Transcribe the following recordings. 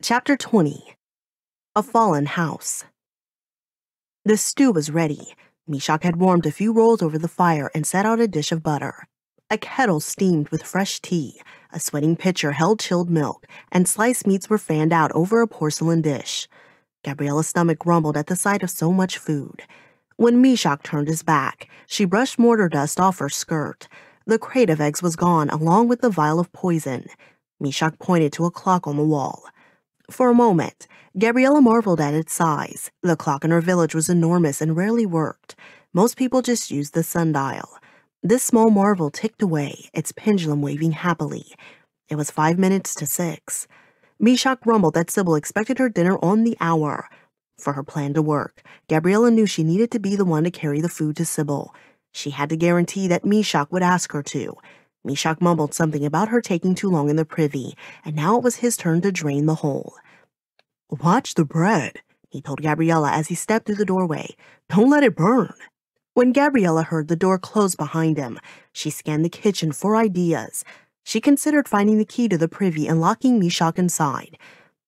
Chapter 20. A Fallen House. The stew was ready. Meshach had warmed a few rolls over the fire and set out a dish of butter. A kettle steamed with fresh tea, a sweating pitcher held chilled milk, and sliced meats were fanned out over a porcelain dish. Gabriella's stomach rumbled at the sight of so much food. When Meshach turned his back, she brushed mortar dust off her skirt. The crate of eggs was gone, along with the vial of poison. Meshach pointed to a clock on the wall. For a moment, Gabriella marveled at its size. The clock in her village was enormous and rarely worked. Most people just used the sundial. This small marvel ticked away, its pendulum waving happily. It was 5 minutes to 6. Meshach rumbled that Sybil expected her dinner on the hour. For her plan to work, Gabriella knew she needed to be the one to carry the food to Sybil. She had to guarantee that Meshach would ask her to. Meshach mumbled something about her taking too long in the privy, and now it was his turn to drain the whole. "Watch the bread," he told Gabriella as he stepped through the doorway. "Don't let it burn." When Gabriella heard the door close behind him, she scanned the kitchen for ideas. She considered finding the key to the privy and locking Meshach inside.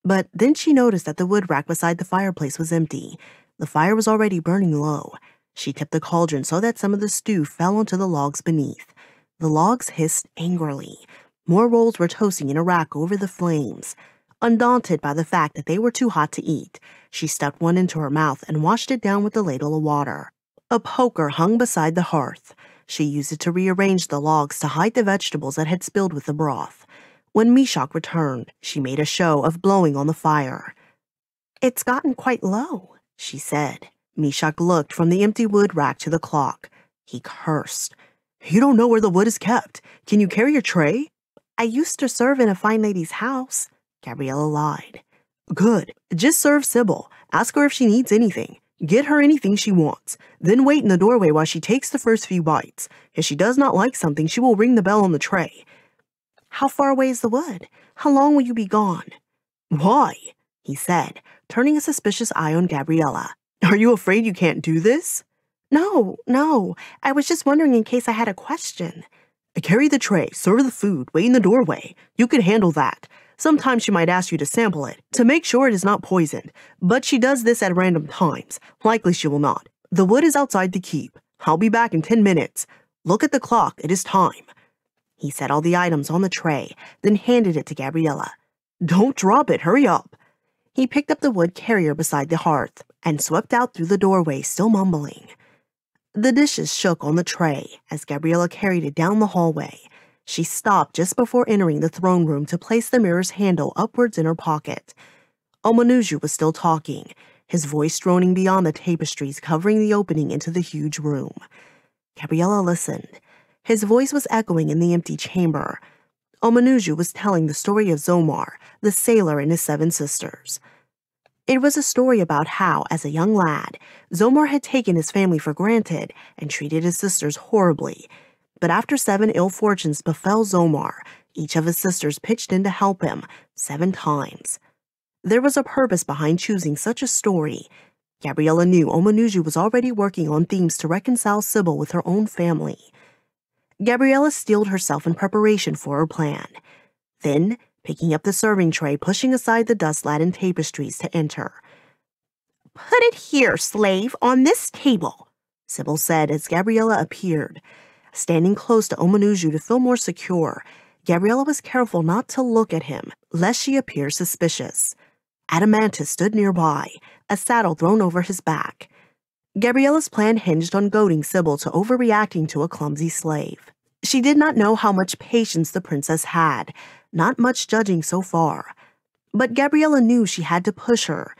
But then she noticed that the wood rack beside the fireplace was empty. The fire was already burning low. She tipped the cauldron so that some of the stew fell onto the logs beneath. The logs hissed angrily. More rolls were toasting in a rack over the flames. Undaunted by the fact that they were too hot to eat, she stuffed one into her mouth and washed it down with a ladle of water. A poker hung beside the hearth. She used it to rearrange the logs to hide the vegetables that had spilled with the broth. When Meshach returned, she made a show of blowing on the fire. "It's gotten quite low," she said. Meshach looked from the empty wood rack to the clock. He cursed. "You don't know where the wood is kept. Can you carry a tray?" "I used to serve in a fine lady's house," Gabriella lied. "Good. Just serve Sybil. Ask her if she needs anything. Get her anything she wants. Then wait in the doorway while she takes the first few bites. If she does not like something, she will ring the bell on the tray." "How far away is the wood? How long will you be gone?" "Why?" he said, turning a suspicious eye on Gabriella. "Are you afraid you can't do this?" No. I was just wondering in case I had a question." "Carry the tray, serve the food, wait in the doorway. You can handle that. Sometimes she might ask you to sample it, to make sure it is not poisoned, but she does this at random times. Likely she will not. The wood is outside the keep. I'll be back in 10 minutes. Look at the clock, it is time." He set all the items on the tray, then handed it to Gabriella. "Don't drop it, hurry up." He picked up the wood carrier beside the hearth and swept out through the doorway, still mumbling. The dishes shook on the tray as Gabriella carried it down the hallway. She stopped just before entering the throne room to place the mirror's handle upwards in her pocket. Omen was still talking, his voice droning beyond the tapestries covering the opening into the huge room. Gabriella listened. His voice was echoing in the empty chamber. Omen was telling the story of Zomar, the sailor, and his 7 sisters. It was a story about how, as a young lad, Zomar had taken his family for granted and treated his sisters horribly. But after 7 ill fortunes befell Zomar, each of his sisters pitched in to help him 7 times. There was a purpose behind choosing such a story. Gabriella knew Omen was already working on themes to reconcile Sybil with her own family. Gabriella steeled herself in preparation for her plan. Then, picking up the serving tray, pushing aside the dust-laden tapestries to enter. "Put it here, slave, on this table," Sybil said as Gabriella appeared. Standing close to Omen to feel more secure, Gabriella was careful not to look at him, lest she appear suspicious. Adamantus stood nearby, a saddle thrown over his back. Gabriella's plan hinged on goading Sybil to overreacting to a clumsy slave. She did not know how much patience the princess had, not much judging so far. But Gabriella knew she had to push her.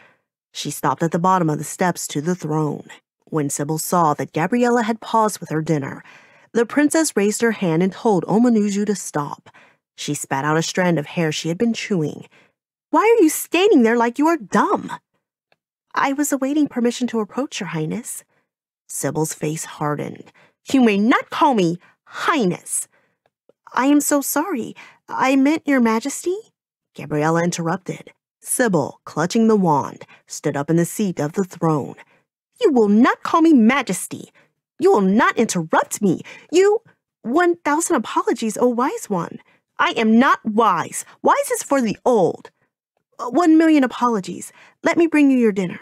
She stopped at the bottom of the steps to the throne. When Sybil saw that Gabriella had paused with her dinner, the princess raised her hand and told Omen to stop. She spat out a strand of hair she had been chewing. "Why are you standing there like you are dumb?" "I was awaiting permission to approach, Your Highness." Sybil's face hardened. "You may not call me Highness." "I am so sorry. I meant Your Majesty," Gabriella interrupted. Sybil, clutching the wand, stood up in the seat of the throne. "You will not call me Majesty. You will not interrupt me. 1,000 apologies, O wise one. I am not wise. Wise is for the old." 1,000,000 apologies. Let me bring you your dinner."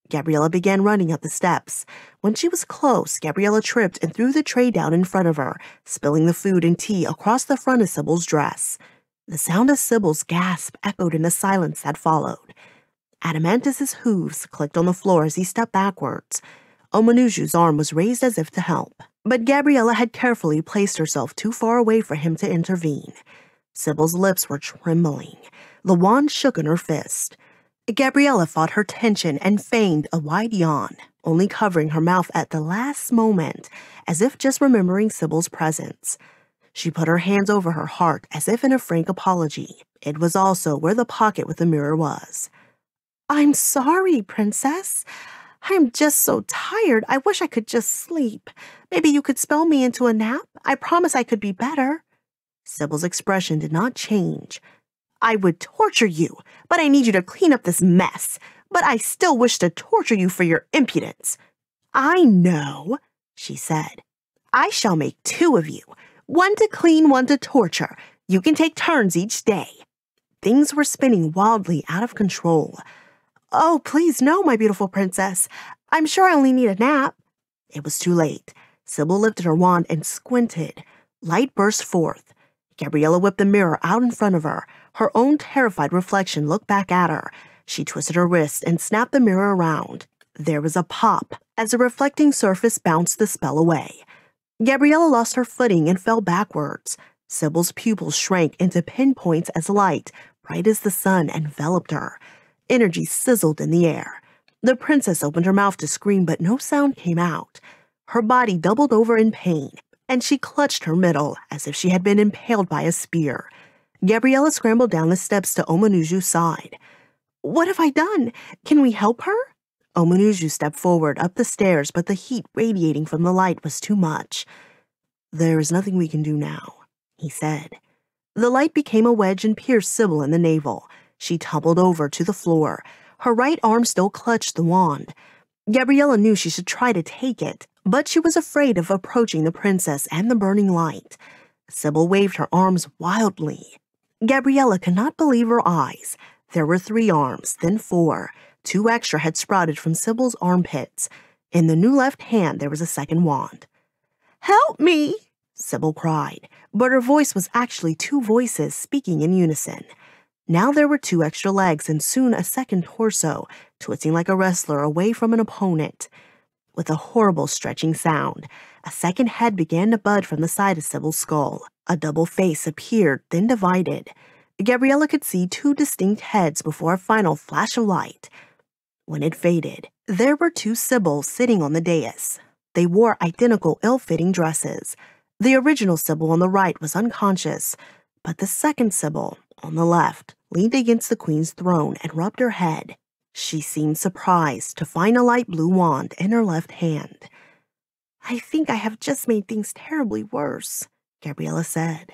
Gabriella began running up the steps. When she was close, Gabriella tripped and threw the tray down in front of her, spilling the food and tea across the front of Sybil's dress. The sound of Sybil's gasp echoed in the silence that followed. Adamantus's hooves clicked on the floor as he stepped backwards. Omenuju's arm was raised as if to help, but Gabriella had carefully placed herself too far away for him to intervene. Sybil's lips were trembling. The wand shook in her fist. Gabriella fought her tension and feigned a wide yawn, only covering her mouth at the last moment, as if just remembering Sybil's presence. She put her hands over her heart as if in a frank apology. It was also where the pocket with the mirror was. "I'm sorry, Princess. I'm just so tired. I wish I could just sleep. Maybe you could spell me into a nap? I promise I could be better." Sybil's expression did not change. "I would torture you, but I need you to clean up this mess. But I still wish to torture you for your impudence." "I know," she said. "I shall make 2 of you. 1 to clean, 1 to torture. You can take turns each day." Things were spinning wildly out of control. "Oh, please, no, my beautiful princess. I'm sure I only need a nap." It was too late. Sybil lifted her wand and squinted. Light burst forth. Gabriella whipped the mirror out in front of her. Her own terrified reflection looked back at her. She twisted her wrist and snapped the mirror around. There was a pop as the reflecting surface bounced the spell away. Gabriella lost her footing and fell backwards. Sybil's pupils shrank into pinpoints as light, bright as the sun, enveloped her. Energy sizzled in the air. The princess opened her mouth to scream, but no sound came out. Her body doubled over in pain, and she clutched her middle as if she had been impaled by a spear. Gabriella scrambled down the steps to Omenuju's side. "What have I done? Can we help her?" Omenuju stepped forward up the stairs, but the heat radiating from the light was too much. "There is nothing we can do now," he said. The light became a wedge and pierced Sybil in the navel. She tumbled over to the floor. Her right arm still clutched the wand. Gabriella knew she should try to take it, but she was afraid of approaching the princess and the burning light. Sybil waved her arms wildly. Gabriella could not believe her eyes. There were 3 arms, then 4. 2 extra had sprouted from Sybil's armpits. In the new left hand, there was a second wand. "Help me!" Sybil cried, but her voice was actually 2 voices speaking in unison. Now there were 2 extra legs and soon a second torso, twisting like a wrestler away from an opponent. With a horrible stretching sound, a second head began to bud from the side of Sybil's skull. A double face appeared, then divided. Gabriella could see 2 distinct heads before a final flash of light. When it faded, there were 2 Sybils sitting on the dais. They wore identical ill-fitting dresses. The original Sybil on the right was unconscious, but the second Sybil, on the left, leaned against the queen's throne and rubbed her head. She seemed surprised to find a light blue wand in her left hand. "I think I have just made things terribly worse," Gabriella said.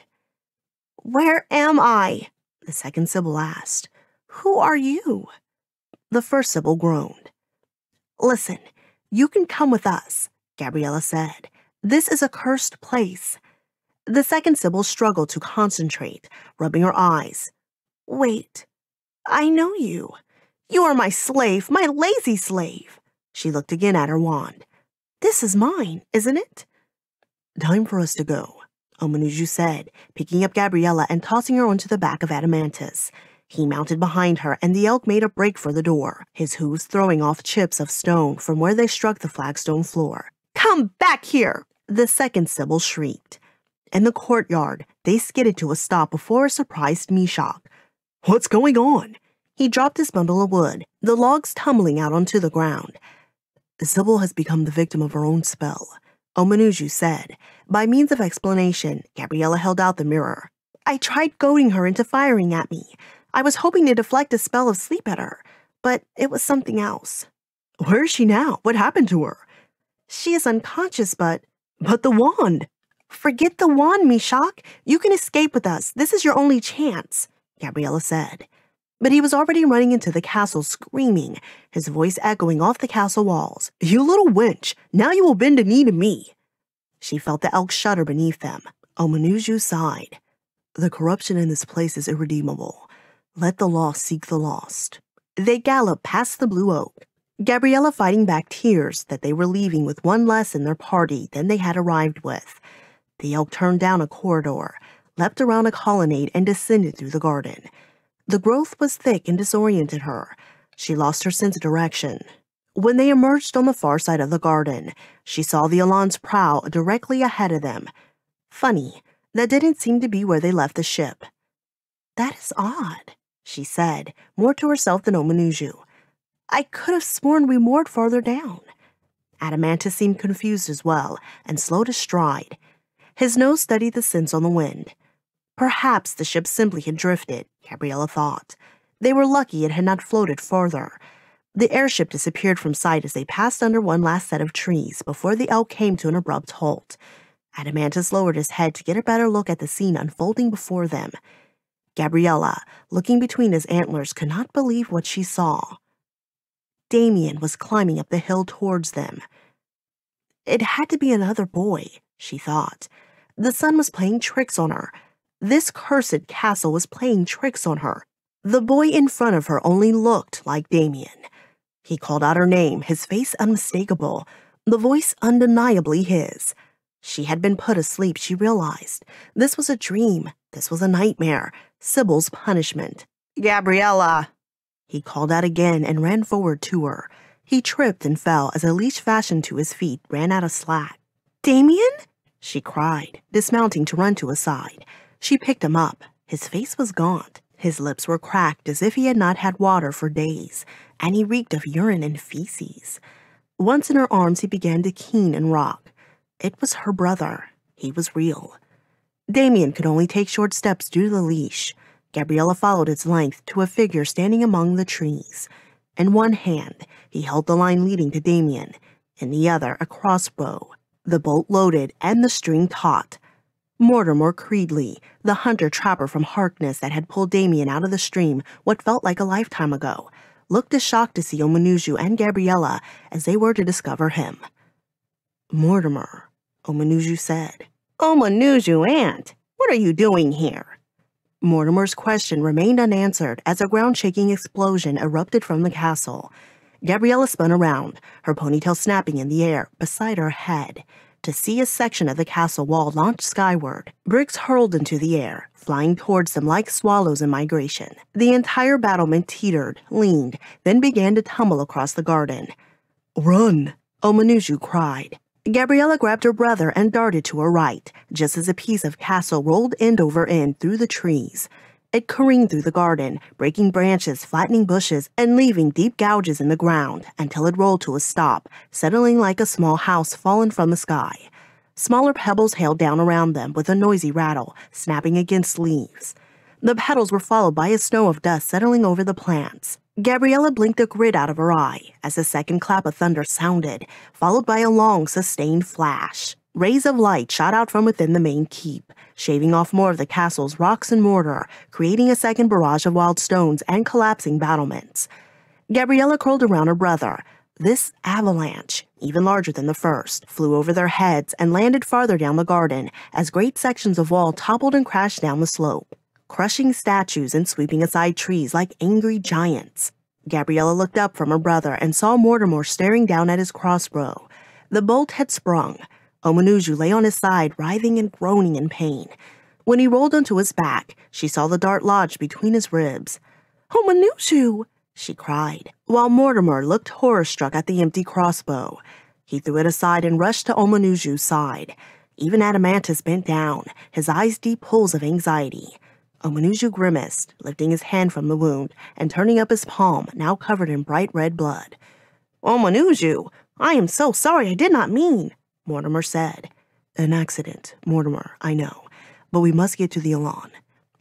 "Where am I?" the second Sybil asked. "Who are you?" The first Sybil groaned. "Listen, you can come with us," Gabriella said. "This is a cursed place." The second Sybil struggled to concentrate, rubbing her eyes. "Wait, I know you. You are my slave, my lazy slave." She looked again at her wand. "This is mine, isn't it?" "Time for us to go," Omenuju said, picking up Gabriella and tossing her onto the back of Adamantus. He mounted behind her, and the elk made a break for the door, his hooves throwing off chips of stone from where they struck the flagstone floor. "Come back here!" the second Sybil shrieked. In the courtyard, they skidded to a stop before a surprised Meshach. "What's going on?" He dropped his bundle of wood, the logs tumbling out onto the ground. "Sybil has become the victim of her own spell," Omenuju said. By means of explanation, Gabriella held out the mirror. "I tried goading her into firing at me. I was hoping to deflect a spell of sleep at her, but it was something else." "Where is she now? What happened to her?" "She is unconscious, but the wand." "Forget the wand, Meshach. You can escape with us. This is your only chance," Gabriella said. But he was already running into the castle screaming, his voice echoing off the castle walls. "You little wench! Now you will bend a knee to me!" She felt the elk shudder beneath them. Omenuju sighed. "The corruption in this place is irredeemable. Let the lost seek the lost. They galloped past the Blue Oak, Gabriella fighting back tears that they were leaving with one less in their party than they had arrived with. The elk turned down a corridor, leapt around a colonnade, and descended through the garden. The growth was thick and disoriented her. She lost her sense of direction. When they emerged on the far side of the garden, she saw the Elan's prow directly ahead of them. Funny, that didn't seem to be where they left the ship. That is odd, she said, more to herself than Omenuju. I could have sworn we moored farther down. Adamantus seemed confused as well, and slowed his stride. His nose studied the scents on the wind. Perhaps the ship simply had drifted, Gabriella thought. They were lucky it had not floated farther. The airship disappeared from sight as they passed under one last set of trees before the elk came to an abrupt halt. Adamantus lowered his head to get a better look at the scene unfolding before them. Gabriella, looking between his antlers, could not believe what she saw. Damien was climbing up the hill towards them. It had to be another boy, she thought. The sun was playing tricks on her. This cursed castle was playing tricks on her. The boy in front of her only looked like Damien. He called out her name, his face unmistakable, the voice undeniably his. She had been put asleep, she realized. This was a dream. This was a nightmare. Sybil's punishment. Gabriella! He called out again and ran forward to her. He tripped and fell as a leash fastened to his feet ran out of slack. Damien? She cried, dismounting to run to his side. She picked him up. His face was gaunt. His lips were cracked as if he had not had water for days, and he reeked of urine and feces. Once in her arms, he began to keen and rock. It was her brother. He was real. Damien could only take short steps due to the leash. Gabriella followed its length to a figure standing among the trees. In one hand, he held the line leading to Damien. In the other, a crossbow, the bolt loaded and the string taut. Mortimer Creedly, the hunter-trapper from Harkness that had pulled Damien out of the stream what felt like a lifetime ago, looked as shocked to see Omenuju and Gabriella as they were to discover him. Mortimer, Omenuju said. Omenuju, Aunt, what are you doing here? Mortimer's question remained unanswered as a ground-shaking explosion erupted from the castle. Gabriella spun around, her ponytail snapping in the air beside her head, to see a section of the castle wall launch skyward. Bricks hurled into the air, flying towards them like swallows in migration. The entire battlement teetered, leaned, then began to tumble across the garden. Run! Omenuju cried. Gabriella grabbed her brother and darted to her right, just as a piece of castle rolled end over end through the trees. It careened through the garden, breaking branches, flattening bushes, and leaving deep gouges in the ground until it rolled to a stop, settling like a small house fallen from the sky. Smaller pebbles hailed down around them with a noisy rattle, snapping against leaves. The petals were followed by a snow of dust settling over the plants. Gabriella blinked a grit out of her eye as a second clap of thunder sounded, followed by a long, sustained flash. Rays of light shot out from within the main keep, shaving off more of the castle's rocks and mortar, creating a second barrage of wild stones and collapsing battlements. Gabriella curled around her brother. This avalanche, even larger than the first, flew over their heads and landed farther down the garden as great sections of wall toppled and crashed down the slope, crushing statues and sweeping aside trees like angry giants. Gabriella looked up from her brother and saw Mortimer staring down at his crossbow. The bolt had sprung. Omenuju lay on his side, writhing and groaning in pain. When he rolled onto his back, she saw the dart lodge between his ribs. Omenuju! She cried, while Mortimer looked horror-struck at the empty crossbow. He threw it aside and rushed to Omenuju's side. Even Adamantus bent down, his eyes deep pools of anxiety. Omenuju grimaced, lifting his hand from the wound and turning up his palm, now covered in bright red blood. Omenuju, I am so sorry, I did not mean, Mortimer said. An accident, Mortimer, I know, but we must get to the Elan.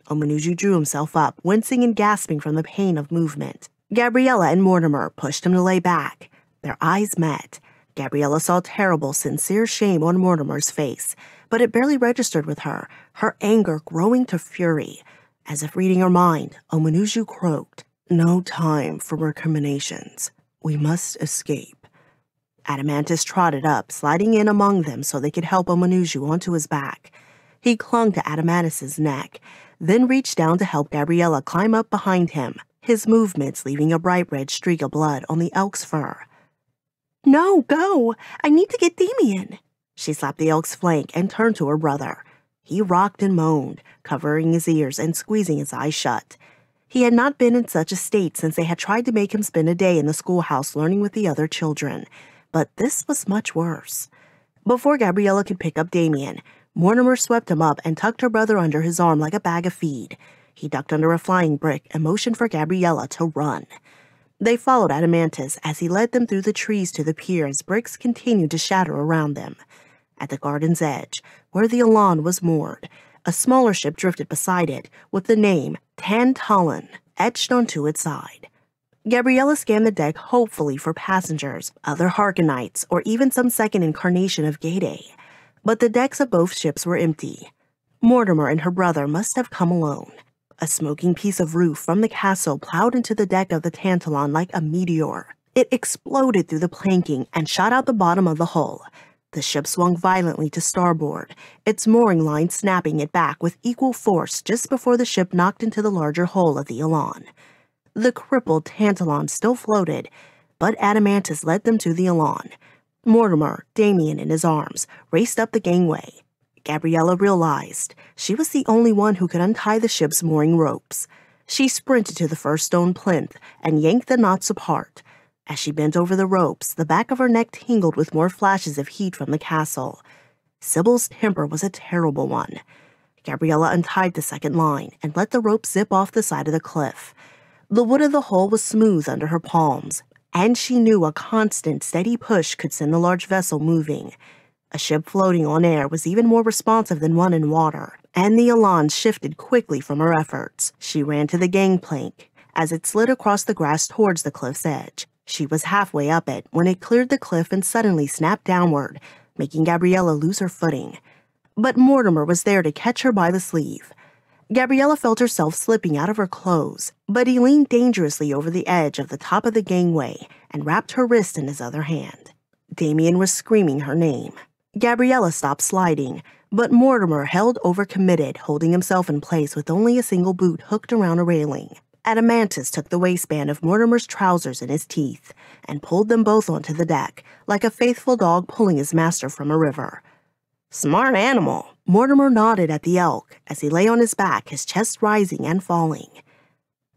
Omenuju drew himself up, wincing and gasping from the pain of movement. Gabriella and Mortimer pushed him to lay back. Their eyes met. Gabriella saw terrible, sincere shame on Mortimer's face, but it barely registered with her, her anger growing to fury. As if reading her mind, Omenuju croaked, No time for recriminations. We must escape. Adamantus trotted up, sliding in among them so they could help Omenuju onto his back. He clung to Adamantus's neck. then reached down to help Gabriella climb up behind him, his movements leaving a bright red streak of blood on the elk's fur. "No, go! I need to get Damien!" She slapped the elk's flank and turned to her brother. He rocked and moaned, covering his ears and squeezing his eyes shut. He had not been in such a state since they had tried to make him spend a day in the schoolhouse learning with the other children, but this was much worse. Before Gabriella could pick up Damien, Mortimer swept him up and tucked her brother under his arm like a bag of feed. He ducked under a flying brick and motioned for Gabriella to run. They followed Adamantus as he led them through the trees to the pier as bricks continued to shatter around them. At the garden's edge, where the Elan was moored, a smaller ship drifted beside it with the name Tantalon etched onto its side. Gabriella scanned the deck hopefully for passengers, other Harkonites, or even some second incarnation of Gade. But the decks of both ships were empty. Mortimer and her brother must have come alone. A smoking piece of roof from the castle plowed into the deck of the Tantalon like a meteor. It exploded through the planking and shot out the bottom of the hull. The ship swung violently to starboard, its mooring line snapping it back with equal force just before the ship knocked into the larger hull of the Elan. The crippled Tantalon still floated, but Adamantus led them to the Elan. Mortimer, Damien in his arms, raced up the gangway. Gabriella realized she was the only one who could untie the ship's mooring ropes. She sprinted to the first stone plinth and yanked the knots apart. As she bent over the ropes, the back of her neck tingled with more flashes of heat from the castle. Sybil's temper was a terrible one. Gabriella untied the second line and let the rope zip off the side of the cliff. The wood of the hull was smooth under her palms, and she knew a constant, steady push could send the large vessel moving. A ship floating on air was even more responsive than one in water, and the Elan shifted quickly from her efforts. She ran to the gangplank as it slid across the grass towards the cliff's edge. She was halfway up it when it cleared the cliff and suddenly snapped downward, making Gabriella lose her footing. But Mortimer was there to catch her by the sleeve. Gabriella felt herself slipping out of her clothes, but he leaned dangerously over the edge of the top of the gangway and wrapped her wrist in his other hand. Damien was screaming her name. Gabriella stopped sliding, but Mortimer held overcommitted, holding himself in place with only a single boot hooked around a railing. Adamantus took the waistband of Mortimer's trousers in his teeth and pulled them both onto the deck, like a faithful dog pulling his master from a river. "Smart animal." Mortimer nodded at the elk as he lay on his back, his chest rising and falling.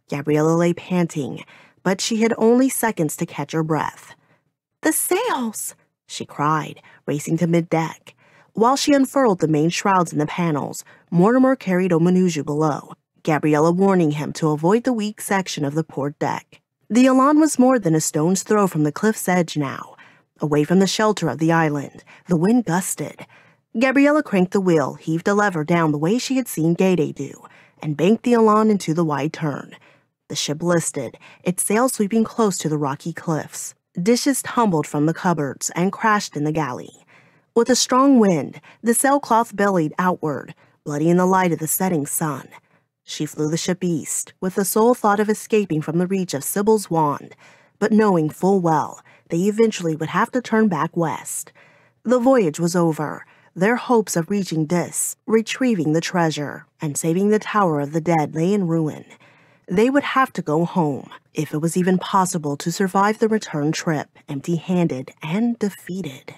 Gabriella lay panting, but she had only seconds to catch her breath. "The sails!" she cried, racing to middeck. While she unfurled the main shrouds and the panels, Mortimer carried Omen below, Gabriella warning him to avoid the weak section of the port deck. The Elan was more than a stone's throw from the cliff's edge now. Away from the shelter of the island, the wind gusted. Gabriella cranked the wheel, heaved a lever down the way she had seen Gade do, and banked the Elan into the wide turn. The ship listed, its sails sweeping close to the rocky cliffs. Dishes tumbled from the cupboards and crashed in the galley. With a strong wind, the sailcloth bellied outward, bloody in the light of the setting sun. She flew the ship east, with the sole thought of escaping from the reach of Sybil's wand, but knowing full well they eventually would have to turn back west. The voyage was over. Their hopes of reaching Dis, retrieving the treasure, and saving the Tower of the Dead lay in ruin. They would have to go home, if it was even possible to survive the return trip, empty-handed and defeated.